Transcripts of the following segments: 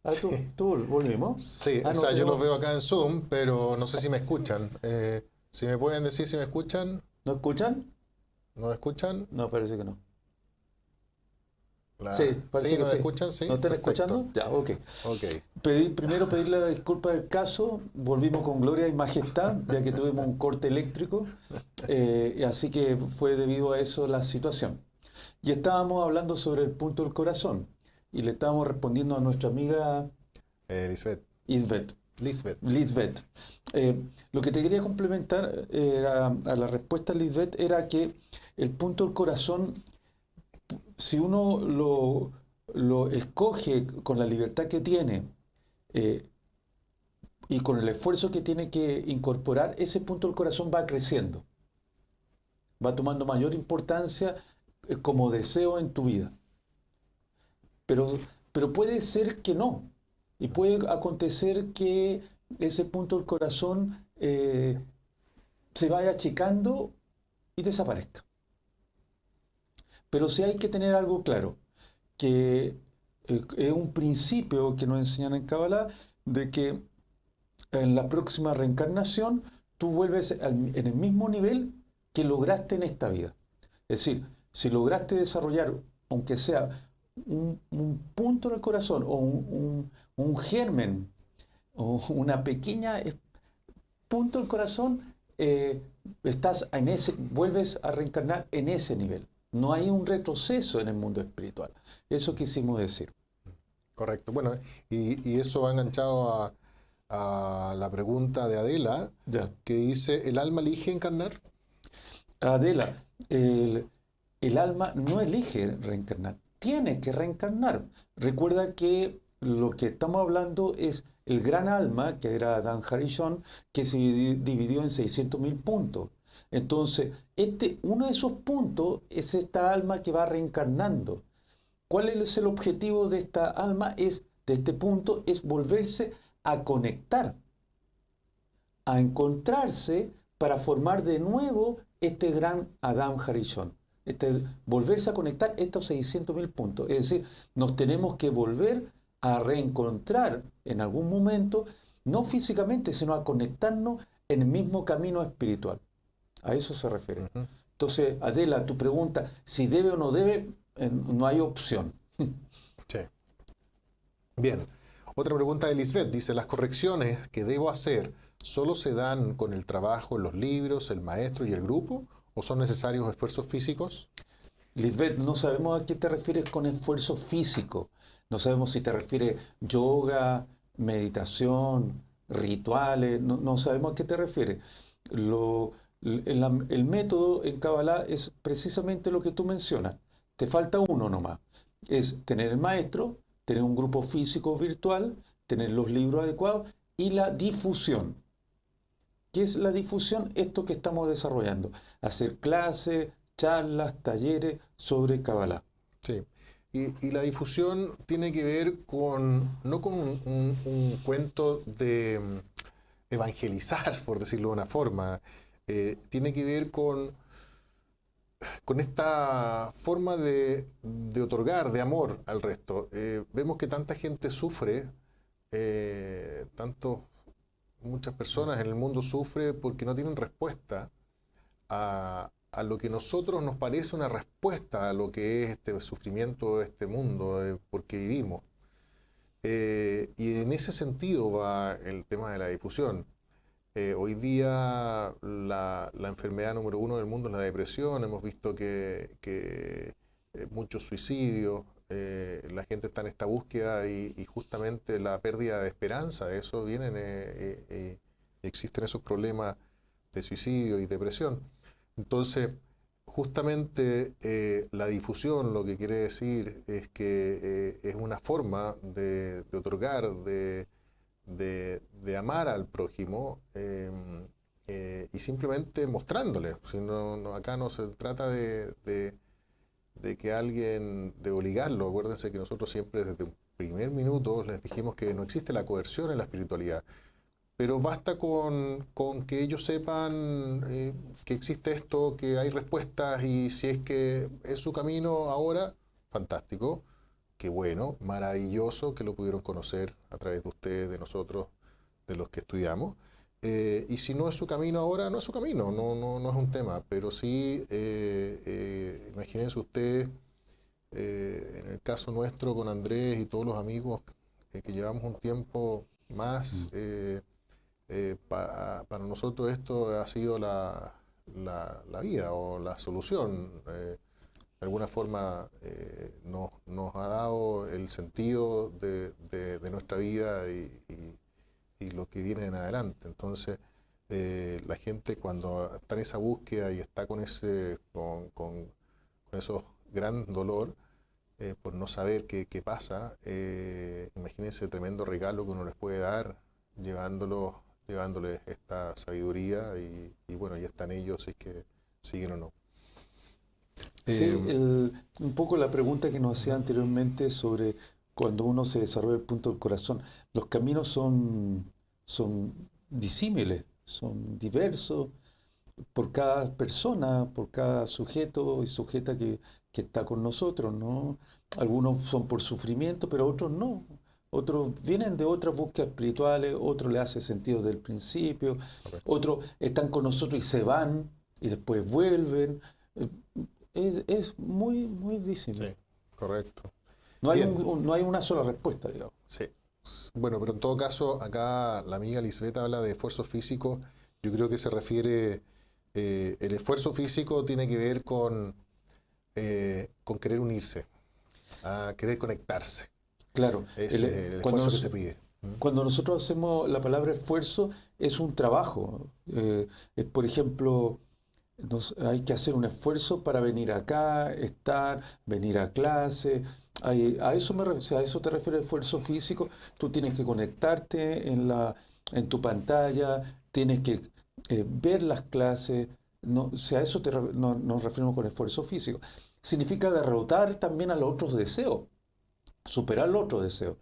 Ah, tú volvimos. Sí, Ah, o no, sea, yo los tenemos. veo acá en Zoom, pero no sé si me escuchan. Si me pueden decir si me escuchan, ¿No escuchan? ¿no me escuchan? No, parece que no. Sí, Sí, parece que ¿no me sí. escuchan? ¿No Sí, están perfecto. escuchando? Ya, ok. Ok. Primero pedir la disculpa del caso. Volvimos con gloria y majestad, ya que tuvimos un corte eléctrico. Así que fue debido a eso la situación. Y estábamos hablando sobre el punto del corazón. Y le estábamos respondiendo a nuestra amiga Lisbeth. Isbeth. Lisbeth. Lisbeth. Lo que te quería complementar a la respuesta, Lisbeth, era que el punto del corazón, si uno lo escoge con la libertad que tiene eh, y con el esfuerzo que tiene que incorporar, ese punto del corazón va creciendo, va tomando mayor importancia como deseo en tu vida. Pero, pero puede ser que no. Y puede acontecer que ese punto del corazón se vaya achicando y desaparezca. Pero sí hay que tener algo claro, que es un principio que nos enseñan en Kabbalah, de que en la próxima reencarnación tú vuelves en el mismo nivel que lograste en esta vida. Es decir, si lograste desarrollar, aunque sea un punto en el corazón o un germen o una pequeña punto del corazón, estás en ese, vuelves a reencarnar en ese nivel. No hay un retroceso en el mundo espiritual. Eso quisimos decir. Correcto. Bueno, y eso va enganchado a la pregunta de Adela, Ya. que dice, ¿el alma elige encarnar? Adela, el alma no elige reencarnar, tiene que reencarnar. Recuerda que lo que estamos hablando es el gran alma, que era Dan Harishon, que se dividió en 600.000 puntos. Entonces, uno de esos puntos es esta alma que va reencarnando. ¿Cuál es el objetivo de esta alma? De este punto, es volverse a conectar, a encontrarse para formar de nuevo este gran Adam Harishon. Volverse a conectar estos 600.000 puntos. Es decir, nos tenemos que volver a reencontrar en algún momento, no físicamente, sino a conectarnos en el mismo camino espiritual. A eso se refiere. Ujú. Entonces, Adela, tu pregunta, si debe o no debe, no hay opción. Sí. Bien. Otra pregunta de Lisbeth. Dice, ¿las correcciones que debo hacer solo se dan con el trabajo en los libros, el maestro y el grupo? ¿O son necesarios esfuerzos físicos? Lisbeth, no sabemos a qué te refieres con esfuerzo físico. No sabemos si te refieres yoga, meditación, rituales. No sabemos a qué te refieres. El método en Kabbalah es precisamente lo que tú mencionas. Te falta uno nomás. Es tener el maestro, tener un grupo físico virtual, tener los libros adecuados y la difusión. ¿Qué es la difusión? Esto que estamos desarrollando. Hacer clases, charlas, talleres sobre Kabbalah. Sí. Y la difusión tiene que ver con, no con un cuento de evangelizar, por decirlo de una forma, tiene que ver con esta forma de otorgar, de amor al resto. Vemos que tanta gente sufre, tanto, muchas personas en el mundo sufren porque no tienen respuesta a lo que a nosotros nos parece una respuesta a lo que es este sufrimiento de este mundo, porque vivimos. Y en ese sentido va el tema de la difusión. Hoy día la enfermedad número uno del mundo es la depresión. Hemos visto que muchos suicidios, la gente está en esta búsqueda y justamente la pérdida de esperanza, de eso vienen, existen esos problemas de suicidio y depresión. Entonces, justamente la difusión lo que quiere decir es que es una forma de otorgar, de amar al prójimo, y simplemente mostrándole. Si acá no se trata de que alguien, de obligarlo. Acuérdense que nosotros siempre desde un primer minuto les dijimos que no existe la coerción en la espiritualidad. Pero basta con que ellos sepan que existe esto, que hay respuestas y si es que es su camino ahora, fantástico. qué bueno, maravilloso que lo pudieron conocer a través de ustedes, de nosotros, de los que estudiamos. Y si no es su camino ahora, no es su camino, no es un tema, pero sí, imagínense ustedes, en el caso nuestro con Andrés y todos los amigos que llevamos un tiempo más, para nosotros esto ha sido la vida o la solución. De alguna forma nos ha dado el sentido de nuestra vida y lo que viene en adelante. Entonces, la gente cuando está en esa búsqueda y está con esos gran dolor, por no saber qué pasa, imagínense el tremendo regalo que uno les puede dar llevándoles esta sabiduría y bueno, ya están ellos si es que siguen o no. Sí, un poco la pregunta que nos hacía anteriormente sobre cuando uno se desarrolla el punto del corazón. Los caminos son disímiles, son diversos por cada persona, por cada sujeto y sujeta que está con nosotros, ¿no? Algunos son por sufrimiento, pero otros no. Otros vienen de otras búsquedas espirituales, otros le hace sentido desde el principio, Correcto. otros están con nosotros y se van y después vuelven. Es muy disímil. Sí, correcto. No hay, Bien. no hay una sola respuesta, digamos. Sí. Bueno, pero en todo caso, acá la amiga Lisbeth habla de esfuerzo físico. Yo creo que se refiere, el esfuerzo físico tiene que ver con querer unirse, a querer conectarse. Claro, Es el esfuerzo que se pide. cuando nosotros hacemos la palabra esfuerzo, es un trabajo. Por ejemplo, hay que hacer un esfuerzo para venir acá, venir a clase. Si a eso te refieres esfuerzo físico, tú tienes que conectarte en tu pantalla, tienes que ver las clases. No, si a eso nos referimos con esfuerzo físico. Significa derrotar también a los otros deseos, superar los otros deseos.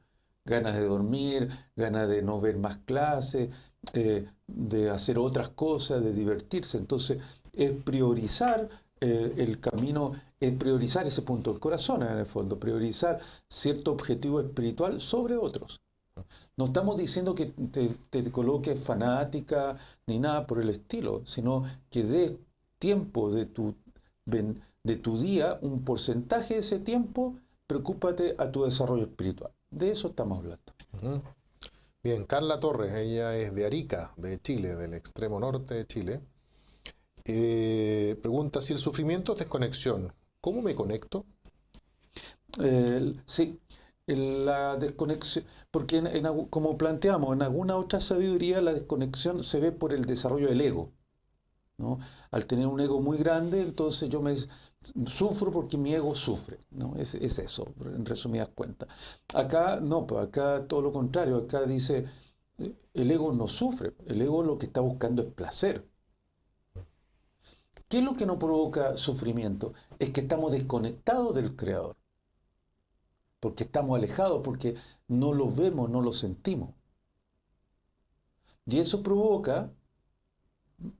Ganas de dormir, ganas de no ver más clases, de hacer otras cosas, de divertirse. Entonces, es priorizar el camino, es priorizar ese punto del corazón, en el fondo, priorizar cierto objetivo espiritual sobre otros. No estamos diciendo que te coloques fanática ni nada por el estilo, sino que des tiempo de tu día, un porcentaje de ese tiempo, preocúpate a tu desarrollo espiritual. De eso estamos hablando. Ujú. Bien, Carla Torres, ella es de Arica, de Chile, del extremo norte de Chile. Pregunta, si el sufrimiento es desconexión, ¿cómo me conecto? Sí, la desconexión, porque como planteamos, en alguna otra sabiduría la desconexión se ve por el desarrollo del ego, ¿no? Al tener un ego muy grande, entonces yo sufro porque mi ego sufre, ¿no? Es eso, en resumidas cuentas. Acá no, pues acá todo lo contrario, acá dice, el ego no sufre, el ego lo que está buscando es placer. ¿Qué es lo que no provoca sufrimiento? Es que estamos desconectados del Creador, porque estamos alejados, porque no lo vemos, no lo sentimos. Y eso provoca,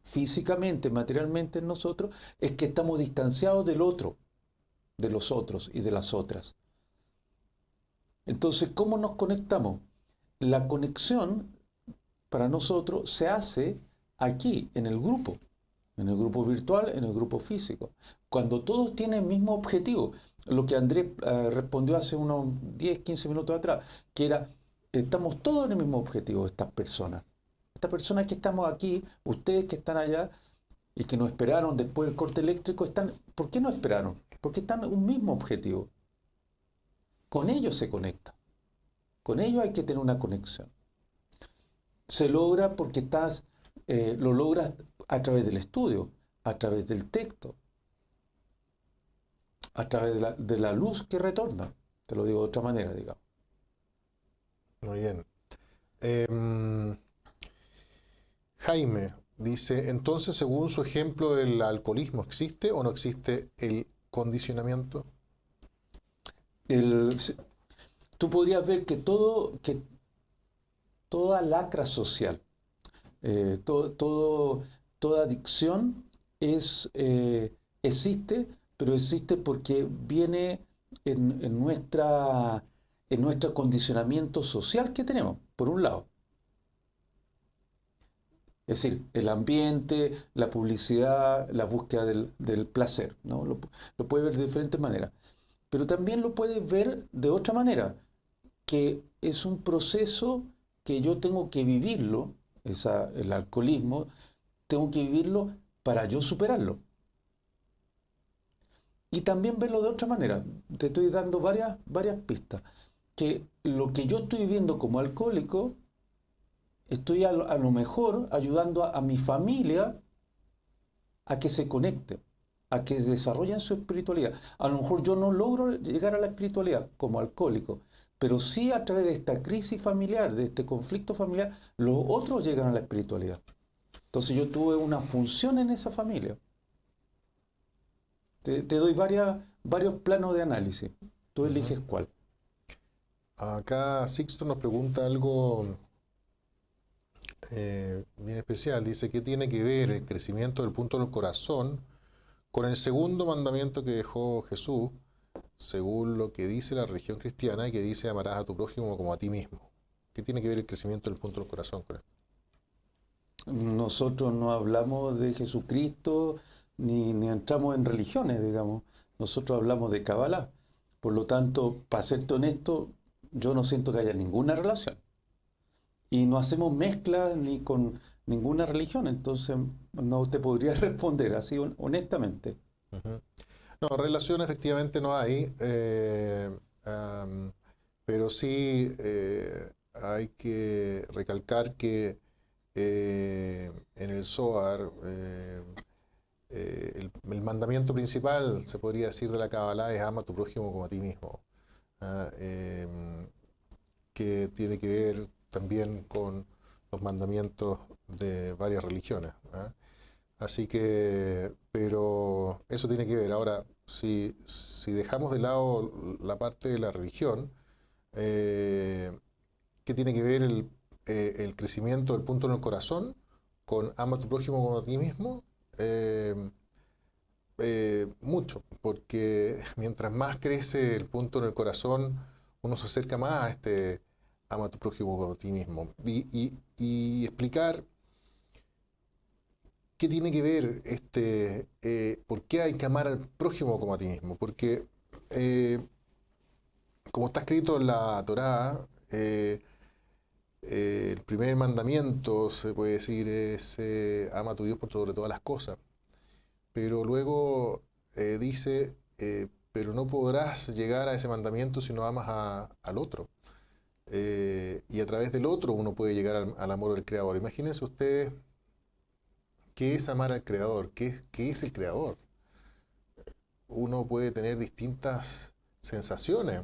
físicamente, materialmente en nosotros, es que estamos distanciados del otro, de los otros y de las otras. Entonces, ¿cómo nos conectamos? La conexión para nosotros se hace aquí, en el grupo virtual, en el grupo físico. Cuando todos tienen el mismo objetivo, lo que Andrés respondió hace unos 10, 15 minutos atrás, que era, estamos todos en el mismo objetivo, estas personas que estamos aquí, ustedes que están allá y que nos esperaron después del corte eléctrico, ¿por qué no esperaron? Porque están en un mismo objetivo. Con ellos se conecta. Con ellos hay que tener una conexión. Se logra porque lo logras a través del estudio, a través del texto, a través de la luz que retorna. Te lo digo de otra manera, digamos. Muy bien. Jaime dice, entonces, según su ejemplo del alcoholismo, ¿existe o no existe el condicionamiento? Tú podrías ver que toda lacra social, toda adicción existe, pero existe porque viene en nuestro condicionamiento social que tenemos, por un lado. Es decir, el ambiente, la publicidad, la búsqueda del placer, ¿no? Lo puedes ver de diferentes maneras. Pero también lo puedes ver de otra manera, que es un proceso que yo tengo que vivirlo, el alcoholismo, tengo que vivirlo para yo superarlo. Y también verlo de otra manera. Te estoy dando varias pistas. Que lo que yo estoy viviendo como alcohólico, estoy a lo mejor ayudando a mi familia a que se conecte, a que desarrollen su espiritualidad. A lo mejor yo no logro llegar a la espiritualidad como alcohólico, pero sí a través de esta crisis familiar, de este conflicto familiar, los otros llegan a la espiritualidad. Entonces yo tuve una función en esa familia. Te doy varios planos de análisis. Tú eliges cuál. Acá Sixto nos pregunta algo bien especial. Dice, ¿qué tiene que ver el crecimiento del punto del corazón con el segundo mandamiento que dejó Jesús, según lo que dice la religión cristiana, y que dice amarás a tu prójimo como a ti mismo? ¿Qué tiene que ver el crecimiento del punto del corazón con esto? Nosotros no hablamos de Jesucristo ni entramos en religiones, digamos. Nosotros hablamos de Kabbalah. Por lo tanto, para serte honesto, yo no siento que haya ninguna relación. Y no hacemos mezcla ni con ninguna religión, entonces no te podría responder así honestamente. Uh-huh. No, relación efectivamente no hay, pero sí hay que recalcar que en el Zohar el mandamiento principal, se podría decir, de la Kabbalah es ama a tu prójimo como a ti mismo, que tiene que ver también con los mandamientos de varias religiones. Así que, pero eso tiene que ver. Ahora, si dejamos de lado la parte de la religión, ¿qué tiene que ver el crecimiento del punto en el corazón con ama a tu prójimo como a ti mismo? Mucho, porque mientras más crece el punto en el corazón, uno se acerca más a este ama a tu prójimo como a ti mismo. Y explicar qué tiene que ver por qué hay que amar al prójimo como a ti mismo. Porque, como está escrito en la Torá, el primer mandamiento, se puede decir, es ama a tu Dios por sobre todas las cosas. Pero luego dice, pero no podrás llegar a ese mandamiento si no amas al otro. Y a través del otro uno puede llegar al amor del Creador. Imagínense ustedes qué es amar al Creador, qué es el Creador. Uno puede tener distintas sensaciones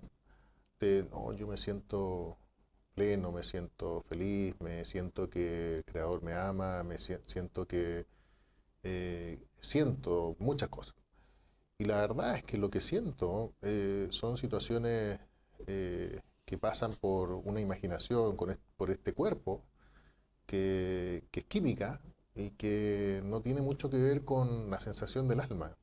de, no, yo me siento pleno, me siento feliz, me siento que el Creador me ama, siento que siento muchas cosas. Y la verdad es que lo que siento son situaciones que pasan por una imaginación por este cuerpo que es química y que no tiene mucho que ver con la sensación del alma.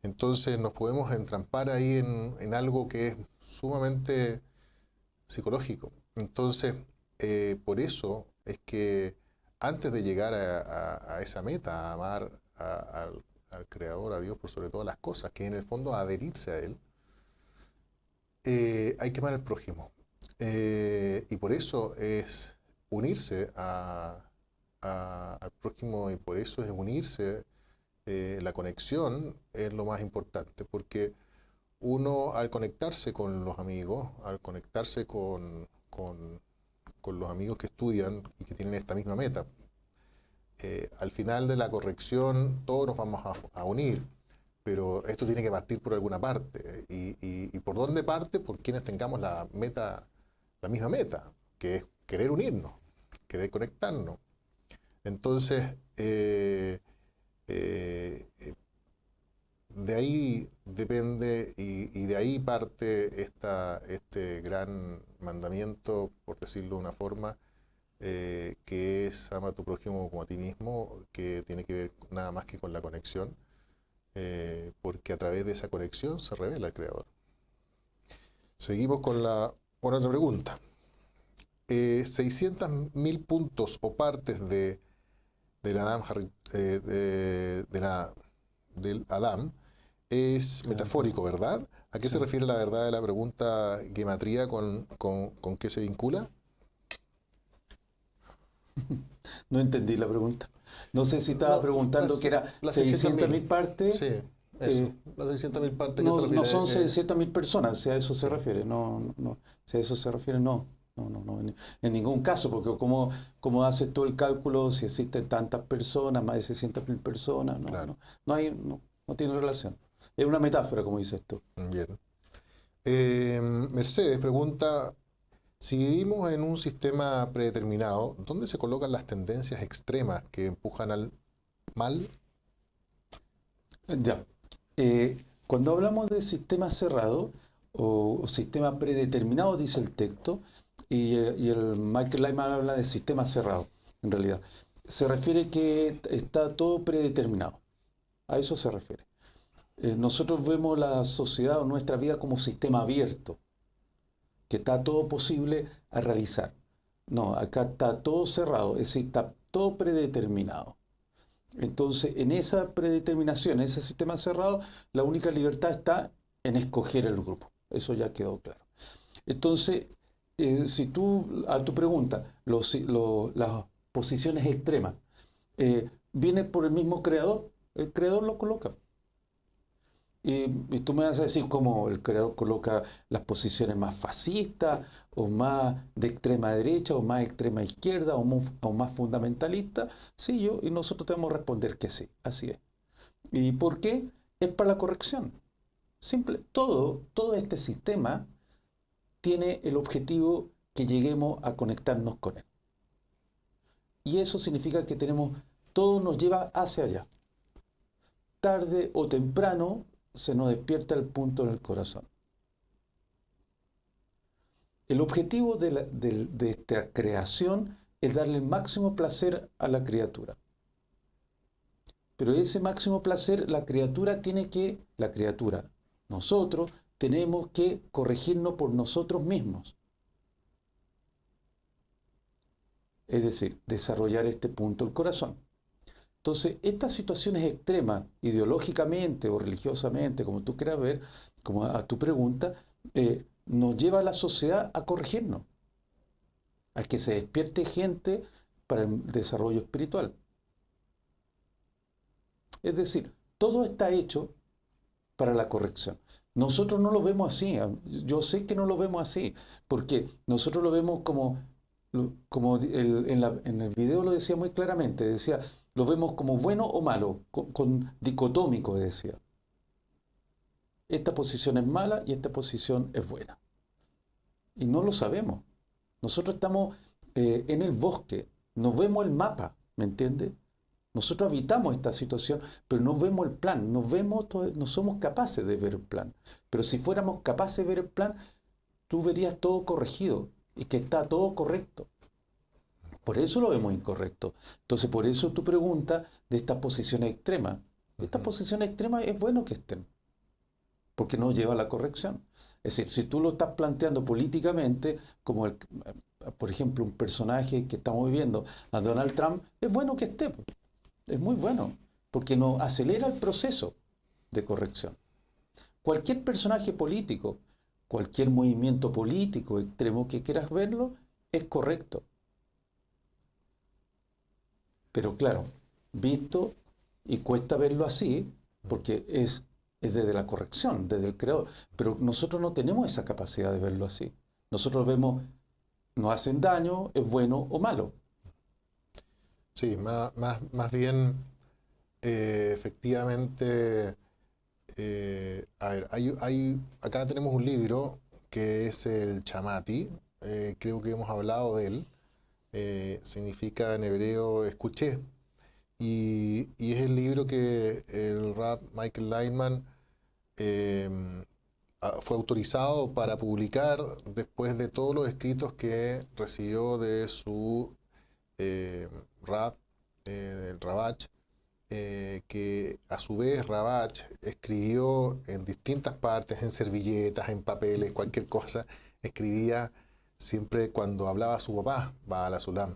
Entonces nos podemos entrampar ahí en algo que es sumamente psicológico. Entonces, por eso es que antes de llegar a esa meta, a amar al Creador, a Dios por sobre todas las cosas, que en el fondo adherirse a Él, hay que amar al prójimo. Y por eso es unirse al prójimo, y por eso es unirse, la conexión es lo más importante, porque uno al conectarse con los amigos, al conectarse con los amigos que estudian y que tienen esta misma meta, al final de la corrección todos nos vamos a unir, pero esto tiene que partir por alguna parte. ¿Y por dónde parte? Por quienes tengamos la misma meta, que es querer unirnos, querer conectarnos. Entonces, de ahí depende y de ahí parte este gran mandamiento, por decirlo de una forma, que es ama a tu prójimo como a ti mismo, que tiene que ver nada más que con la conexión, porque a través de esa conexión se revela el Creador. Seguimos con otra pregunta. 600.000 puntos o partes del Adam, del Adam es metafórico, ¿verdad? ¿A qué se Sí. refiere la verdad de la pregunta gematría con qué se vincula? No entendí la pregunta. No sé si estaba No, preguntando que era las 600.000 600.000. partes. Sí, eso. eh, Las 600.000 partes, ¿qué se no son refiere? 600.000 personas, si a eso se Sí, refiere. No, no, si a eso se refiere, no. No, no, no, en ningún caso, porque ¿cómo haces tú el cálculo si existen tantas personas, más de 600.000 personas? No, claro. no, no tiene relación. Es una metáfora, como dices tú. Bien. Mercedes pregunta, si vivimos en un sistema predeterminado, ¿dónde se colocan las tendencias extremas que empujan al mal? Ya. Cuando hablamos de sistema cerrado o sistema predeterminado, dice el texto, y el Michael Lyman habla de sistema cerrado, en realidad. Se refiere que está todo predeterminado. A eso se refiere. Nosotros vemos la sociedad o nuestra vida como sistema abierto, que está todo posible a realizar. No, acá está todo cerrado, es decir, está todo predeterminado. Entonces, en esa predeterminación, en ese sistema cerrado, la única libertad está en escoger el grupo. Eso ya quedó claro. Entonces, si tú, a tu pregunta, las posiciones extremas, ¿viene por el mismo creador? El creador lo coloca. Y tú me vas a decir cómo el creador coloca las posiciones más fascistas, o más de extrema derecha, o más extrema izquierda, o más fundamentalista. Sí, y nosotros tenemos que responder que sí, así es. ¿Y por qué? Es para la corrección. Simple. Todo este sistema tiene el objetivo que lleguemos a conectarnos con él. Y eso significa que todo nos lleva hacia allá. Tarde o temprano se nos despierta el punto en el corazón. El objetivo de esta creación es darle el máximo placer a la criatura. Pero ese máximo placer, la criatura, nosotros, tenemos que corregirnos por nosotros mismos. Es decir, desarrollar este punto del corazón. Entonces, estas situaciones extremas, ideológicamente o religiosamente, como tú quieras ver, como a tu pregunta, nos lleva a la sociedad a corregirnos, a que se despierte gente para el desarrollo espiritual. Es decir, todo está hecho para la corrección. Nosotros no lo vemos así, yo sé que no lo vemos así, porque nosotros lo vemos como en el video lo decía muy claramente, decía, lo vemos como bueno o malo, con dicotómico, decía. Esta posición es mala y esta posición es buena. Y no lo sabemos. Nosotros estamos en el bosque, no vemos el mapa, ¿me entiendes? Nosotros habitamos esta situación, pero no vemos el plan, no somos capaces de ver el plan. Pero si fuéramos capaces de ver el plan, tú verías todo corregido y que está todo correcto. Por eso lo vemos incorrecto. Entonces, por eso tu pregunta de estas posiciones extremas. Estas posiciones extremas es bueno que estén, porque no lleva a la corrección. Es decir, si tú lo estás planteando políticamente, por ejemplo, un personaje que estamos viviendo, a Donald Trump, es bueno que esté. Es muy bueno, porque nos acelera el proceso de corrección. Cualquier personaje político, cualquier movimiento político extremo que quieras verlo, es correcto. Pero claro, visto, y cuesta verlo así, porque es desde la corrección, desde el creador. Pero nosotros no tenemos esa capacidad de verlo así. Nosotros vemos, nos hacen daño, es bueno o malo. Sí, más bien, efectivamente, a ver, acá tenemos un libro que es el Chamati, creo que hemos hablado de él, significa en hebreo escuché, y es el libro que el Rab Michael Lightman eh, fue autorizado para publicar después de todos los escritos que recibió de su Rab, el Rabach, que a su vez Ravach escribió en distintas partes, en servilletas, en papeles, cualquier cosa, escribía siempre cuando hablaba a su papá, Baal HaSulam.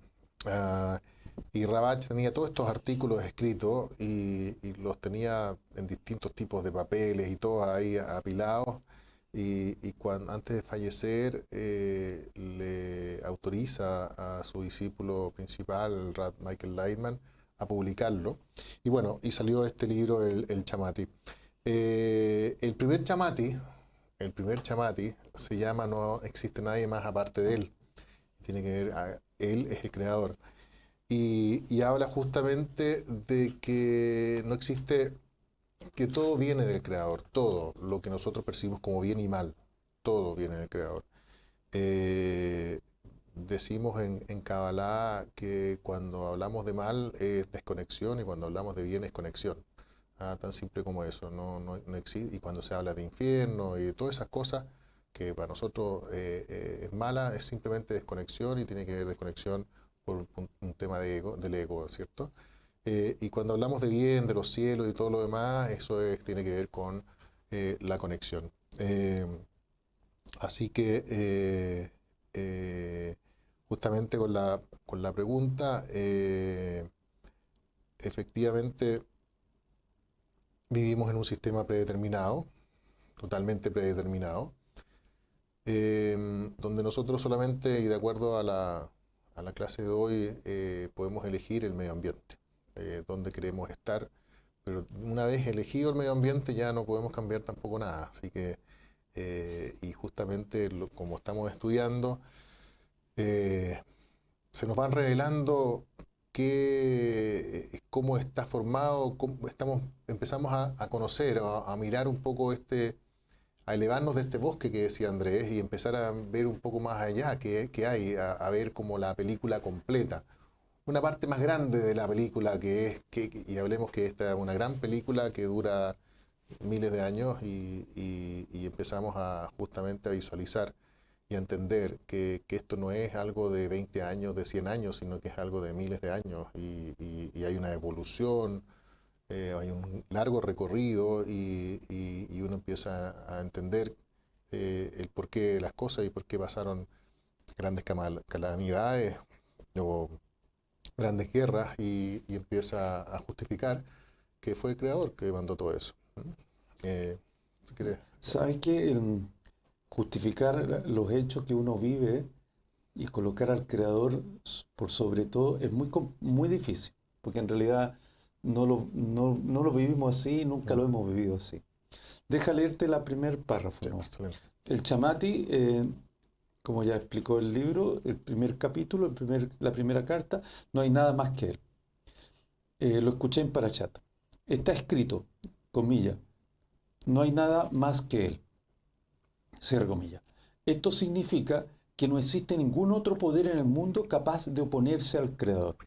Y Ravach tenía todos estos artículos escritos y los tenía en distintos tipos de papeles y todos ahí apilados. Y antes de fallecer, le autoriza a su discípulo principal, el Rav Michael Lightman, a publicarlo. Y bueno, y salió este libro, el Chamati. El primer Chamati se llama No existe nadie más aparte de él. Tiene que ver, él es el creador. Y habla justamente de que no existe, que todo viene del creador, todo lo que nosotros percibimos como bien y mal, todo viene del creador. Decimos en Kabbalah que cuando hablamos de mal es desconexión y cuando hablamos de bien es conexión. Tan simple como eso, no existe. Y cuando se habla de infierno y de todas esas cosas que para nosotros es mala, es simplemente desconexión y tiene que ver desconexión por un tema del ego, ¿cierto? Y cuando hablamos de bien, de los cielos y todo lo demás, eso tiene que ver con la conexión. Así que justamente con la pregunta, efectivamente vivimos en un sistema predeterminado, totalmente predeterminado, donde nosotros solamente, y de acuerdo a la clase de hoy, podemos elegir el medio ambiente, dónde queremos estar, pero una vez elegido el medio ambiente ya no podemos cambiar tampoco nada, así que, y justamente como estamos estudiando, se nos van revelando cómo está formado, empezamos a conocer, a mirar un poco a elevarnos de este bosque que decía Andrés y empezar a ver un poco más allá qué hay, a ver como la película completa. Una parte más grande de la película y hablemos que esta es una gran película que dura miles de años y empezamos justamente a visualizar y a entender que esto no es algo de 20 años, de 100 años, sino que es algo de miles de años y hay una evolución, hay un largo recorrido y uno empieza a entender el porqué de las cosas y por qué pasaron grandes calamidades o grandes guerras y empieza a justificar que fue el creador que mandó todo eso. ¿Si quieres? ¿Sabes qué? Justificar los hechos que uno vive y colocar al creador por sobre todo es muy difícil, porque en realidad no lo vivimos así, nunca lo hemos vivido así. Deja leerte la primer párrafo, ¿no? Excelente. El Chamati, como ya explicó el libro, el primer capítulo, la primera carta, no hay nada más que él. Lo escuché en Parashat. Está escrito, comillas, no hay nada más que él. Cierra comillas. Esto significa que no existe ningún otro poder en el mundo capaz de oponerse al Creador.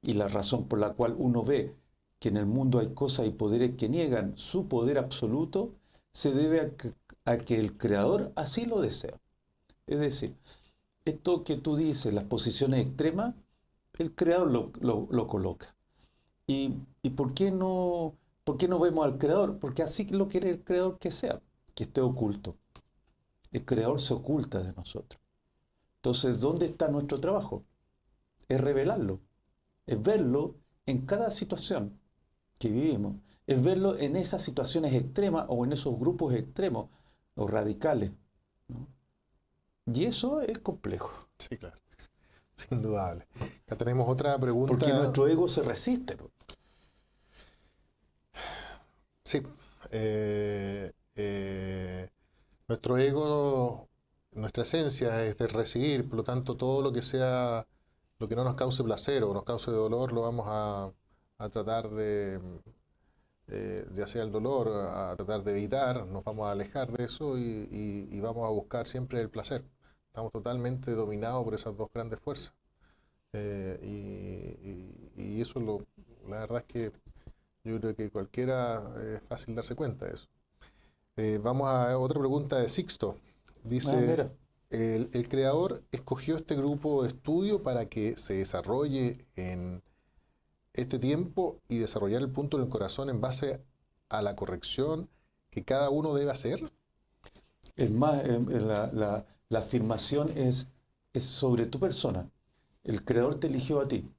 Y la razón por la cual uno ve que en el mundo hay cosas y poderes que niegan su poder absoluto se debe a que el Creador así lo desea. Es decir, esto que tú dices, las posiciones extremas, el Creador lo coloca. ¿Y por qué no vemos al Creador? Porque así lo quiere el Creador que sea, que esté oculto. El Creador se oculta de nosotros. Entonces, ¿dónde está nuestro trabajo? Es revelarlo, es verlo en cada situación que vivimos, es verlo en esas situaciones extremas o en esos grupos extremos o radicales, ¿no? Y eso es complejo. Sí, claro, sin dudable. Acá tenemos otra pregunta. Porque nuestro ego se resiste. Sí. Nuestro ego, nuestra esencia es de recibir, por lo tanto todo lo que sea, lo que no nos cause placer o nos cause dolor, lo vamos a tratar de hacer el dolor, a tratar de evitar, nos vamos a alejar de eso y vamos a buscar siempre el placer. Estamos totalmente dominados por esas dos grandes fuerzas. Y eso, la verdad es que yo creo que cualquiera es fácil darse cuenta de eso. Vamos a otra pregunta de Sixto. Dice, el creador escogió este grupo de estudio para que se desarrolle en este tiempo y desarrollar el punto del corazón en base a la corrección que cada uno debe hacer? Es más, la afirmación es sobre tu persona. El Creador te eligió a ti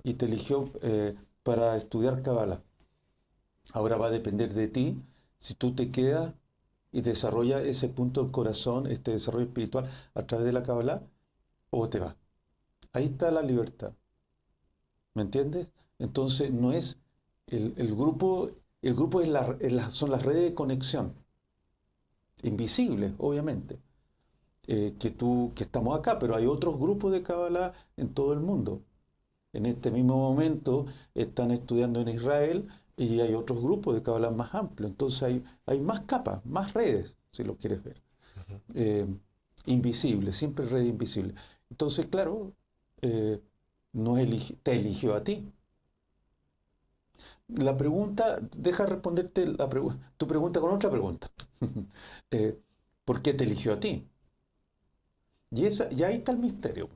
y te eligió para estudiar Kabbalah. Ahora va a depender de ti si tú te quedas y desarrollas ese punto del corazón, este desarrollo espiritual a través de la Kabbalah, o te vas. Ahí está la libertad. ¿Me entiendes? Entonces no es el grupo son las redes de conexión, invisibles, obviamente, que estamos acá, pero hay otros grupos de Kabbalah en todo el mundo. En este mismo momento están estudiando en Israel y hay otros grupos de Kabbalah más amplios. Entonces hay más capas, más redes, si lo quieres ver. Invisible, siempre red invisible. Entonces, claro, no te eligió a ti. La pregunta, deja responderte tu pregunta con otra pregunta. ¿Por qué te eligió a ti? Y ahí está el misterio.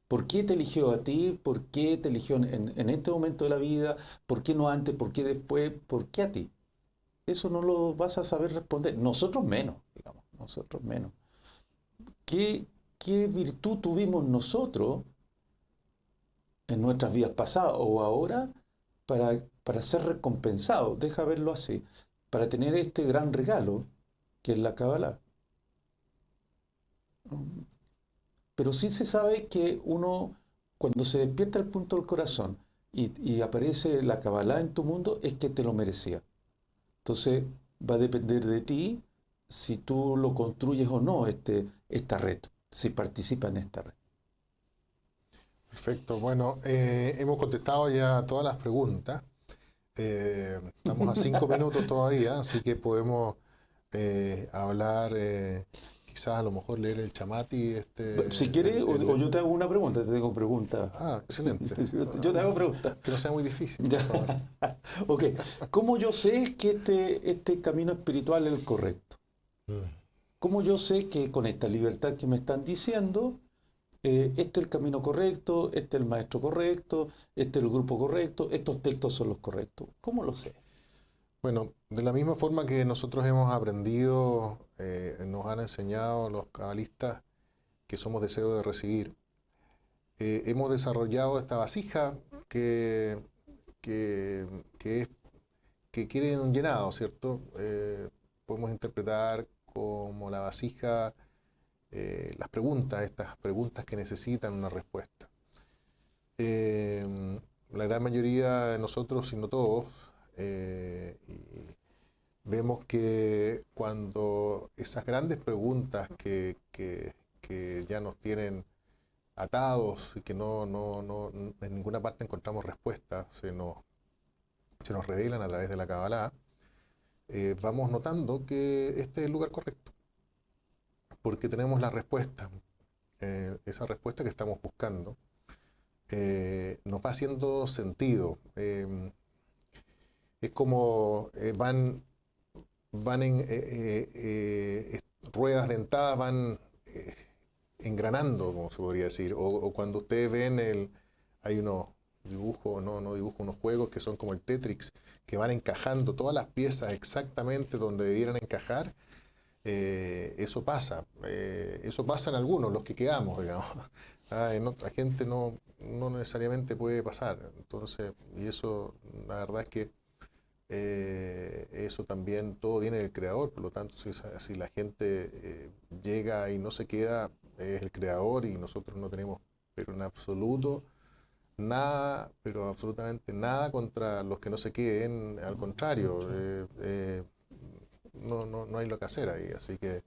¿Por qué te eligió a ti? ¿Por qué te eligió en este momento de la vida? ¿Por qué no antes? ¿Por qué después? ¿Por qué a ti? Eso no lo vas a saber responder. Nosotros menos, digamos, nosotros menos. ¿Qué virtud tuvimos nosotros en nuestras vidas pasadas o ahora para ser recompensados? Deja verlo así. Para tener este gran regalo que es la Kabbalah. Pero sí se sabe que uno, cuando se despierta el punto del corazón y aparece la Kabbalah en tu mundo, es que te lo merecía. Entonces va a depender de ti si tú lo construyes o no, esta red, si participas en esta red. Perfecto. Bueno, hemos contestado ya todas las preguntas. Estamos a 5 minutos todavía, así que podemos hablar, quizás a lo mejor leer el chamati. Si quieres, o yo te hago una pregunta, te tengo preguntas. Ah, excelente. Yo te hago preguntas. Que no sea muy difícil, por Ya. favor. Ok. ¿Cómo yo sé que este camino espiritual es el correcto? ¿Cómo yo sé que con esta libertad que me están diciendo, este es el camino correcto, este es el maestro correcto, este es el grupo correcto, estos textos son los correctos? ¿Cómo lo sé? Bueno, de la misma forma que nosotros hemos aprendido, nos han enseñado los cabalistas que somos deseos de recibir, hemos desarrollado esta vasija que quiere un llenado, ¿cierto? Podemos interpretar como la vasija, estas preguntas que necesitan una respuesta. La gran mayoría de nosotros, si no todos, y vemos que cuando esas grandes preguntas que ya nos tienen atados y que en ninguna parte encontramos respuesta, se nos revelan a través de la Kabbalah, vamos notando que este es el lugar correcto, porque tenemos la respuesta, esa respuesta que estamos buscando, nos va haciendo sentido. Es como van en ruedas dentadas, van engranando, como se podría decir. O cuando ustedes ven hay unos dibujos, no dibujos, unos juegos que son como el Tetris, que van encajando todas las piezas exactamente donde debieran encajar. Eso pasa en algunos, los que quedamos, digamos. En otra gente no necesariamente puede pasar. Entonces, y eso, la verdad es que eso también todo viene del creador, por lo tanto, si la gente llega y no se queda, es el creador y nosotros no tenemos, pero en absoluto, nada, pero absolutamente nada contra los que no se queden, al contrario, no hay lo que hacer ahí, así que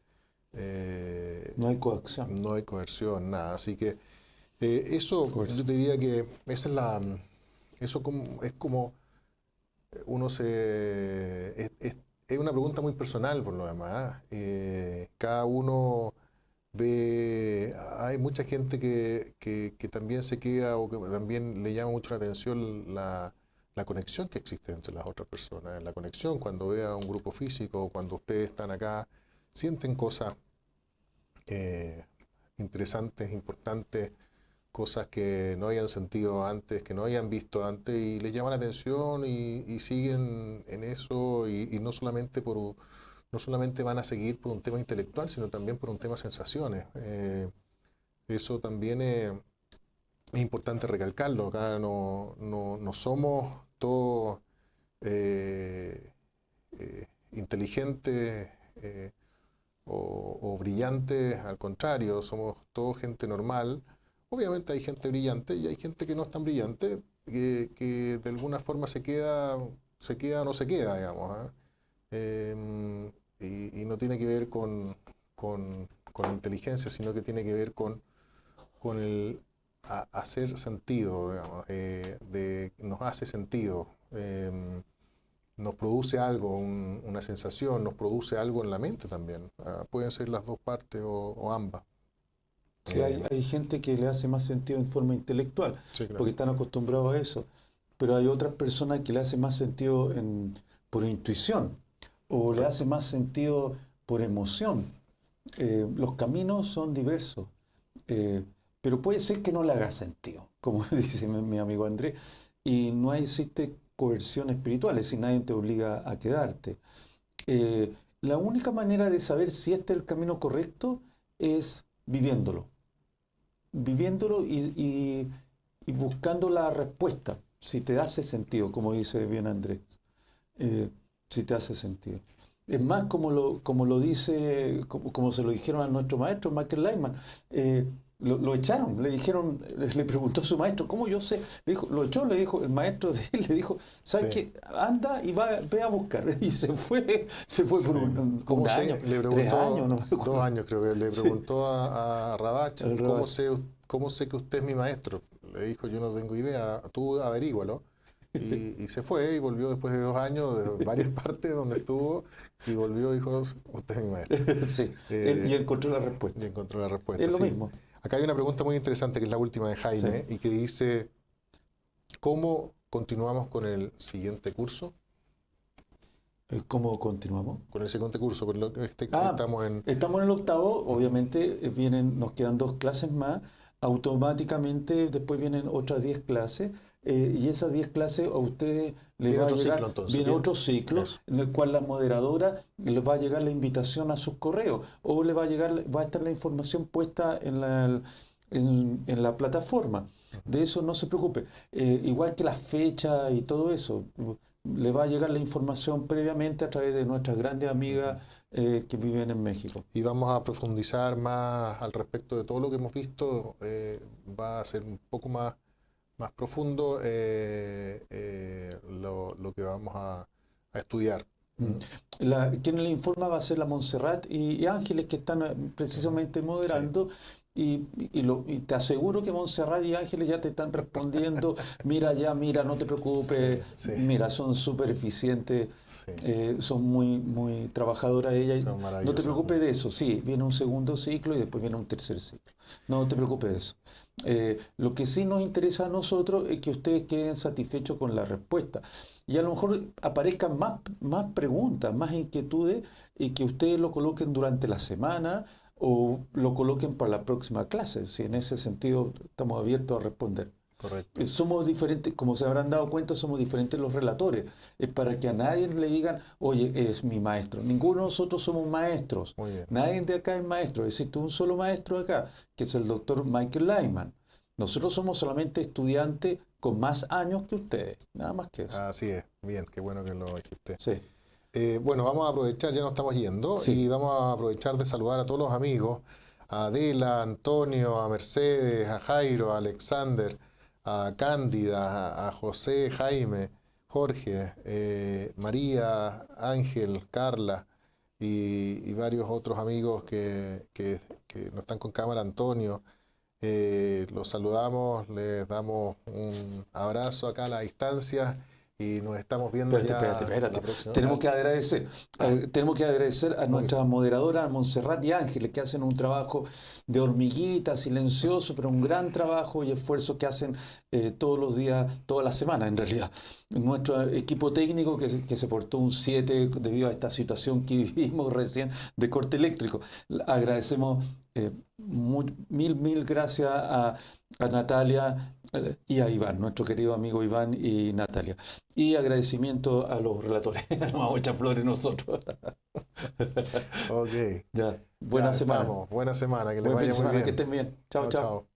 no hay coacción. No hay coerción, nada, así que eso, yo te diría que esa es como es una pregunta muy personal por lo demás. Cada uno ve, hay mucha gente que también se queda o que también le llama mucho la atención la conexión que existe entre las otras personas. La conexión cuando ve a un grupo físico, cuando ustedes están acá, sienten cosas interesantes, importantes, cosas que no hayan sentido antes, que no hayan visto antes, y les llama la atención y siguen en eso, y no solamente no solamente van a seguir por un tema intelectual, sino también por un tema sensaciones. Eso también es importante recalcarlo. Acá no somos todos inteligentes o brillantes, al contrario, somos todos gente normal. Obviamente hay gente brillante y hay gente que no es tan brillante, que de alguna forma se queda o no se queda, digamos, ¿ah? Y no tiene que ver con la inteligencia, sino que tiene que ver con el hacer sentido, digamos, nos hace sentido, nos produce algo, una sensación, nos produce algo en la mente también. Pueden ser las dos partes o ambas. Sí, hay gente que le hace más sentido en forma intelectual, Sí, claro. porque están acostumbrados a eso, pero hay otras personas que le hace más sentido por intuición, o le hace más sentido por emoción. Los caminos son diversos, pero puede ser que no le haga sentido, como dice mi amigo Andrés, y no existe coerción espiritual, es decir, nadie te obliga a quedarte. La única manera de saber si este es el camino correcto es viviéndolo y buscando la respuesta, si te hace sentido, como dice bien Andrés, si te hace sentido. Es más, como lo dice, como se lo dijeron a nuestro maestro, Michael Lyman, lo echaron, le preguntó a su maestro, ¿cómo yo sé? Le dijo, lo echó, le dijo, el maestro de él le dijo, ¿sabes Sí. qué? Anda y ve a buscar. Y se fue Sí. por ¿Cómo un sé? año, Le 3 preguntó, años, no me 2 acuerdo. años creo que le preguntó a Rabach, El Rabach. cómo sé que usted es mi maestro? Le dijo, yo no tengo idea, tú averígualo. Y se fue y volvió después de 2 años, de varias partes donde estuvo, y volvió y dijo, usted es mi maestro. Sí, Eh, y encontró la respuesta. y encontró la respuesta, Es lo sí. mismo. Acá hay una pregunta muy interesante, que es la última de Jaime, Sí. y que dice, ¿cómo continuamos con el siguiente curso? ¿Cómo continuamos? Con el siguiente curso, con lo que Ah, estamos en... estamos en el octavo, obviamente nos quedan 2 clases más, automáticamente después vienen otras 10 clases, y esas 10 clases a ustedes les Viene va a otro llegar, ciclo, entonces. viene Viene otro ciclo eso. en el cual la moderadora les va a llegar la invitación a sus correos, o le va a llegar, va a estar la información puesta en la plataforma. De eso no se preocupe. Igual que las fechas y todo eso, le va a llegar la información previamente a través de nuestras grandes amigas que viven en México. Y vamos a profundizar más al respecto de todo lo que hemos visto. Va a ser un poco más profundo lo que vamos a estudiar. Quien le informa va a ser la Montserrat y Ángeles, que están precisamente moderando. Y te aseguro que Montserrat y Ángeles ya te están respondiendo, mira, no te preocupes, Sí, sí. mira, son súper eficientes, Sí. son muy trabajadoras ellas. Son No te maravillosas. preocupes de eso, sí, viene un segundo ciclo y después viene un tercer ciclo. No te preocupes de eso. Lo que sí nos interesa a nosotros es que ustedes queden satisfechos con la respuesta. Y a lo mejor aparezcan más preguntas, más inquietudes, y que ustedes lo coloquen durante la semana o lo coloquen para la próxima clase. Si en ese sentido estamos abiertos a responder. Correcto. Somos diferentes, como se habrán dado cuenta, somos diferentes los relatores. Es para que a nadie le digan, oye, es mi maestro. Ninguno de nosotros somos maestros. Muy bien. Nadie de acá es maestro. Existe un solo maestro acá, que es el doctor Michael Lyman. Nosotros somos solamente estudiantes con más años que ustedes. Nada más que eso. Así es. Bien, qué bueno que lo dijiste. Sí. Bueno, vamos a aprovechar, ya nos estamos yendo, Sí. y vamos a aprovechar de saludar a todos los amigos, a Adela, a Antonio, a Mercedes, a Jairo, a Alexander, a Cándida, a José, Jaime, Jorge, María, Ángel, Carla y varios otros amigos que no están con cámara, Antonio. Los saludamos, les damos un abrazo acá a la distancia. Y nos estamos viendo Espérate. la próxima. Tenemos que agradecer a nuestras moderadoras, Montserrat y Ángeles, que hacen un trabajo de hormiguita, silencioso, pero un gran trabajo y esfuerzo que hacen todos los días, toda la semana en realidad. nuestro equipo técnico que se portó un 7 debido a esta situación que vivimos recién de corte eléctrico. Agradecemos mil gracias a Natalia y a Iván, nuestro querido amigo Iván y Natalia. Y agradecimiento a los relatores. No vamos a echar flores nosotros. Ok. Ya. Buena semana. Buena semana, que les Buen fin vaya de muy semana, bien. que estén bien. Chao, chao.